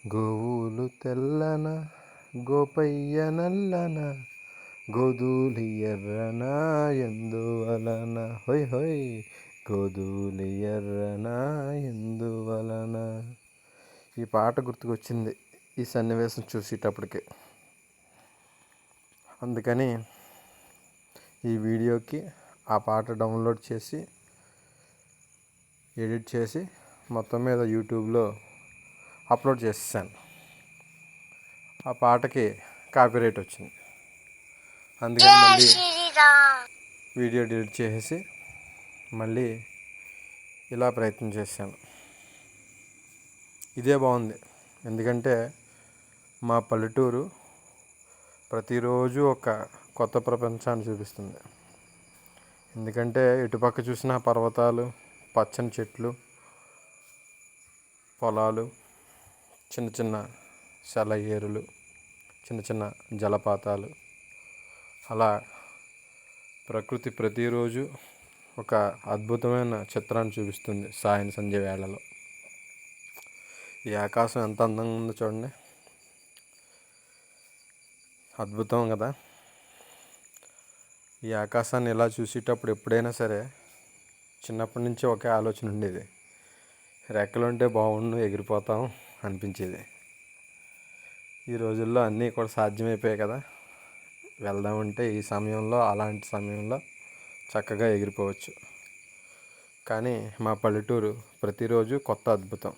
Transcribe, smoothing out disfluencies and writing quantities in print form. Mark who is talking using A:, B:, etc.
A: గోవులు తెల్లన గోపయ్య నల్లన గోధూలి ఎర్రన ఎందువలన హొయ్ హొయ్ గోధూలి ఎర్రన ఎందువలన. ఈ పాట గుర్తుకొచ్చింది ఈ సన్నివేశం చూసేటప్పటికి. అందుకని ఈ వీడియోకి ఆ పాట డౌన్లోడ్ చేసి ఎడిట్ చేసి మొత్తం మీద యూట్యూబ్లో అప్లోడ్ చేసేసాను. ఆ పాటకి కాపీరైట్ వచ్చింది. అందుకని మళ్ళీ వీడియో డిలీట్ చేసేసి మళ్ళీ ఇలా ప్రయత్నం చేశాను. ఇదే బాగుంది, ఎందుకంటే మా పల్లెటూరు ప్రతిరోజు ఒక కొత్త ప్రపంచాన్ని చూపిస్తుంది. ఎందుకంటే ఇటుపక్క చూసిన పర్వతాలు, పచ్చని చెట్లు, పొలాలు, చిన్న చిన్న సెలయేరులు, చిన్న చిన్న జలపాతాలు, అలా ప్రకృతి ప్రతిరోజు ఒక అద్భుతమైన చిత్రాన్ని చూపిస్తుంది. సాయం సంధ్య వేళలో ఈ ఆకాశం ఎంత అందంగా ఉందో చూడండి, అద్భుతం కదా. ఈ ఆకాశాన్ని ఇలా చూసేటప్పుడు ఎప్పుడైనా సరే చిన్నప్పటి నుంచి ఒకే ఆలోచన ఉండేది, రెక్కలుంటే బాగుండు ఎగిరిపోతాం అనిపించేది. ఈ రోజుల్లో అన్నీ కూడా సాధ్యమైపోయాయి కదా, వెళ్దామంటే ఈ సమయంలో అలాంటి సమయంలో చక్కగా ఎగిరిపోవచ్చు. కానీ మా పల్లెటూరు ప్రతిరోజు కొత్త అద్భుతం.